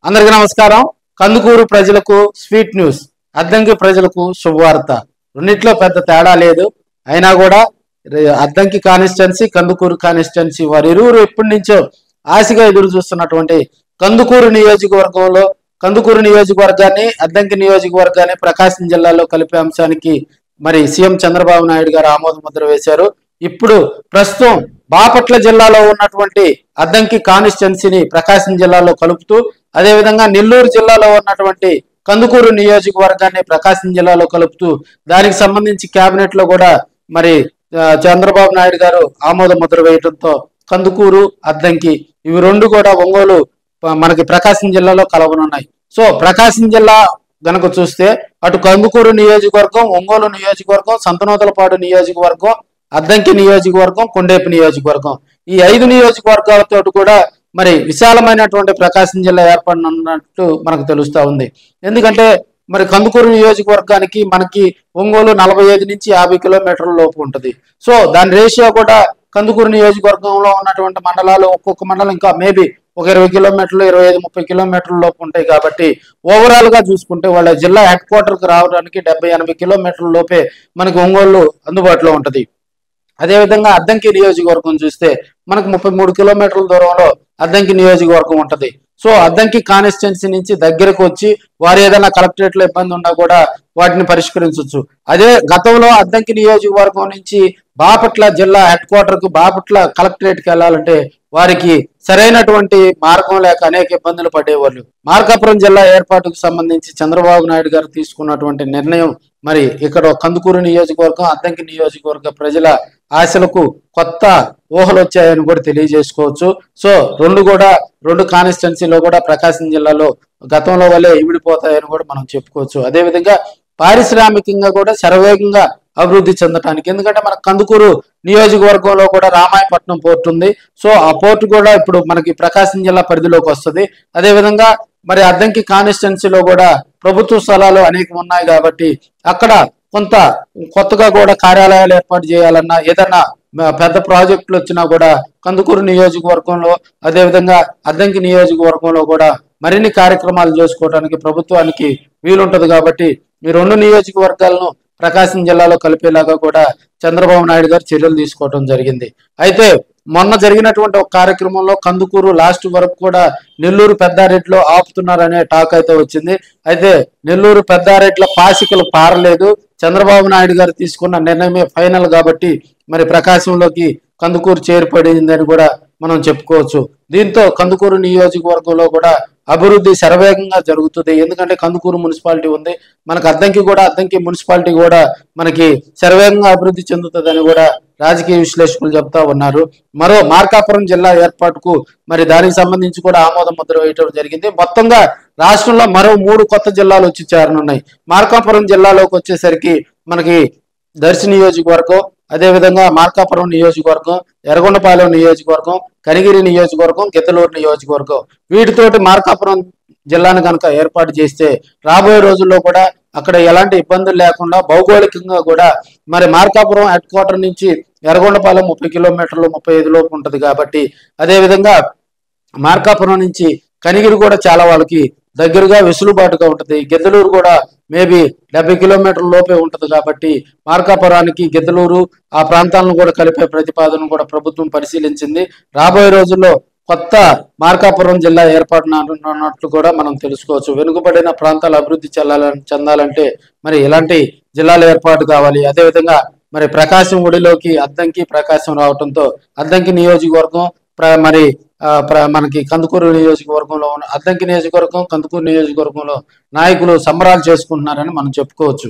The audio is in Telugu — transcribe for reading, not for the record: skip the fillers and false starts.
అందరికీ నమస్కారం. కందుకూరు ప్రజలకు స్వీట్ న్యూస్, అద్దంకి ప్రజలకు శుభవార్త. రెండిట్లో పెద్ద తేడా లేదు. అయినా కూడా అద్దంకి కాన్స్టిట్యున్సీ, కందుకూరు కాన్స్టిట్యున్సీ వారిరువురు ఎప్పటి నుంచో ఆశగా ఎదురు చూస్తున్నటువంటి కందుకూరు నియోజకవర్గంలో కందుకూరు నియోజకవర్గాన్ని, అద్దంకి నియోజకవర్గాన్ని ప్రకాశం జిల్లాలో కలిపే అంశానికి మరి సీఎం చంద్రబాబు నాయుడు గారు ఆమోద ముద్ర వేశారు. ఇప్పుడు ప్రస్తుతం బాపట్ల జిల్లాలో ఉన్నటువంటి అద్దంకి కాన్స్టిట్యున్సీని ప్రకాశం జిల్లాలో కలుపుతూ, అదేవిధంగా నెల్లూరు జిల్లాలో ఉన్నటువంటి కందుకూరు నియోజకవర్గాన్ని ప్రకాశం జిల్లాలో కలుపుతూ దానికి సంబంధించి కేబినెట్ లో కూడా మరి చంద్రబాబు నాయుడు గారు ఆమోద ముద్ర వేయడంతో కందుకూరు, అద్దంకి ఇవి రెండు కూడా ఒంగోలు మనకి ప్రకాశం జిల్లాలో కలవనున్నాయి. సో ప్రకాశం జిల్లా గనక చూస్తే అటు కందుకూరు నియోజకవర్గం, ఒంగోలు నియోజకవర్గం, సంతనూతలపాడు నియోజకవర్గం, అద్దంకి నియోజకవర్గం, కొండేపు నియోజకవర్గం, ఈ 5 నియోజకవర్గాలతో కూడా మరి విశాలమైనటువంటి ప్రకాశం జిల్లా ఏర్పడినట్టు మనకు తెలుస్తా ఉంది. ఎందుకంటే మరి కందుకూరు నియోజకవర్గానికి మనకి ఒంగోలు 45 నుంచి 50 కిలోమీటర్ల లోపు ఉంటుంది. సో దాని రేషియో కూడా కందుకూరు నియోజకవర్గంలో ఉన్నటువంటి మండలాలు ఒక్కొక్క మండలం ఇంకా మేబీ ఒక 20 కిలోమీటర్లు, 25-30 కిలోమీటర్ల లోపు ఉంటాయి. కాబట్టి ఓవరాల్ గా చూసుకుంటే వాళ్ళ జిల్లా హెడ్ క్వార్టర్ కు రావడానికి 70-80 కిలోమీటర్ల లోపే మనకి ఒంగోలు అందుబాటులో ఉంటది. అదేవిధంగా అద్దంకి నియోజకవర్గం చూస్తే మనకు 33 కిలోమీటర్ల దూరంలో అద్దంకి నియోజకవర్గం ఉంటది. సో అద్దంకి కాన్స్టిట్యున్సీ నుంచి దగ్గరకు వచ్చి వారు ఏదైనా కలెక్టరేట్ లో ఇబ్బంది ఉన్నా కూడా వాటిని పరిష్కరించవచ్చు. అదే గతంలో అద్దంకి నియోజకవర్గం నుంచి బాపట్ల జిల్లా హెడ్ క్వార్టర్ కు, బాపట్ల కలెక్టరేట్ కి వెళ్ళాలంటే వారికి సరైనటువంటి మార్గం లేక అనేక ఇబ్బందులు పడేవాళ్ళు. మార్కాపురం జిల్లా ఏర్పాటుకు సంబంధించి చంద్రబాబు నాయుడు గారు తీసుకున్నటువంటి నిర్ణయం మరి ఇక్కడ కందుకూరు నియోజకవర్గం, అద్దంకి నియోజకవర్గ ప్రజల ఆశలకు కొత్త ఊహలు వచ్చాయని కూడా తెలియజేసుకోవచ్చు. సో రెండు కాన్స్టిట్యున్సీలో కూడా ప్రకాశం జిల్లాలో గతంలో వల్లే ఇవిడిపోతాయని కూడా మనం చెప్పుకోవచ్చు. అదేవిధంగా పారిశ్రామికంగా కూడా శరవేగంగా అభివృద్ధి చెందటానికి, ఎందుకంటే మన కందుకూరు నియోజకవర్గంలో కూడా రామాయపట్నం పోర్టు ఉంది. సో ఆ పోర్టు కూడా ఇప్పుడు మనకి ప్రకాశం జిల్లా పరిధిలోకి వస్తుంది. అదేవిధంగా మరి అద్దంకి కాన్స్టిట్యున్సీలో కూడా ప్రభుత్వ స్థలాలు అనేకం ఉన్నాయి కాబట్టి అక్కడ కొంత కొత్తగా కూడా కార్యాలయాలు ఏర్పాటు చేయాలన్నా, ఏదన్నా పెద్ద ప్రాజెక్టులు వచ్చినా కూడా కందుకూరు నియోజకవర్గంలో, అదేవిధంగా అద్దంకి నియోజకవర్గంలో కూడా మరిన్ని కార్యక్రమాలు చేసుకోవడానికి ప్రభుత్వానికి వీలుంటది. కాబట్టి ఈ 2 నియోజకవర్గాలను ప్రకాశం జిల్లాలో కలిపేలాగా కూడా చంద్రబాబు నాయుడు గారు చర్యలు తీసుకోవడం జరిగింది. అయితే మొన్న జరిగినటువంటి ఒక కార్యక్రమంలో కందుకూరు లాస్ట్ వరకు కూడా నెల్లూరు పెద్దారెడ్డిలో ఆపుతున్నారనే టాక్ అయితే వచ్చింది. అయితే నెల్లూరు పెద్దారెడ్డిలో పాసికలు పారలేదు. చంద్రబాబు నాయుడు గారు తీసుకున్న నిర్ణయమే ఫైనల్ కాబట్టి మరి ప్రకాశంలోకి కందుకూరు చేరిపడిందని కూడా మనం చెప్పుకోవచ్చు. దీంతో కందుకూరు నియోజకవర్గంలో కూడా అభివృద్ధి శరవేగంగా జరుగుతుంది. ఎందుకంటే కందుకూరు మున్సిపాలిటీ ఉంది, మనకు అద్దంకి మున్సిపాలిటీ కూడా మనకి శరవేగంగా అభివృద్ధి చెందుతుందని కూడా రాజకీయ విశ్లేషకులు చెప్తా ఉన్నారు. మరో మార్కాపురం జిల్లా ఏర్పాటుకు మరి దానికి సంబంధించి కూడా ఆమోద ముద్ర వేయటం జరిగింది. మొత్తంగా రాష్ట్రంలో మరో 3 కొత్త జిల్లాలు వచ్చి చేరనున్నాయి. మార్కాపురం జిల్లాలోకి వచ్చేసరికి మనకి దర్శి నియోజకవర్గం, అదేవిధంగా మార్కాపురం నియోజకవర్గం, ఎర్రగొండపాలెం నియోజకవర్గం, కనిగిరి నియోజకవర్గం, గిద్దలూరు నియోజకవర్గం, వీటితోటి మార్కాపురం జిల్లాను కనుక ఏర్పాటు చేస్తే రాబోయే రోజుల్లో కూడా అక్కడ ఎలాంటి ఇబ్బందులు లేకుండా భౌగోళికంగా కూడా మరి మార్కాపురం హెడ్ క్వార్టర్ నుంచి ఎర్రగొండపాలెం 30 కిలోమీటర్లు, 35 లోపు ఉంటుంది. కాబట్టి అదేవిధంగా మార్కాపురం నుంచి కనిగిరి కూడా చాలా వాళ్ళకి దగ్గరగా వెసులుబాటుగా ఉంటుంది. గిద్దలూరు కూడా మేబీ 70 కిలోమీటర్ల లోపే ఉంటుంది. కాబట్టి మార్కాపురానికి, గిద్దలూరు ఆ ప్రాంతాలను కూడా కలిపే ప్రతిపాదన కూడా ప్రభుత్వం పరిశీలించింది. రాబోయే రోజుల్లో కొత్త మార్కాపురం జిల్లా ఏర్పాటునట్లు కూడా మనం తెలుసుకోవచ్చు. వెనుకబడిన ప్రాంతాలు అభివృద్ధి చెందాలంటే మరి ఇలాంటి జిల్లాల ఏర్పాటు కావాలి. అదేవిధంగా మరి ప్రకాశం ఒడిలోకి అద్దంకి, ప్రకాశం రావడంతో అద్దంకి నియోజకవర్గం మరి మనకి కందుకూరు నియోజకవర్గంలో ఉన్న అద్దంకి నియోజకవర్గం, కందుకూరు నియోజకవర్గంలో నాయకులు సంబరాలు చేసుకుంటున్నారని మనం చెప్పుకోవచ్చు.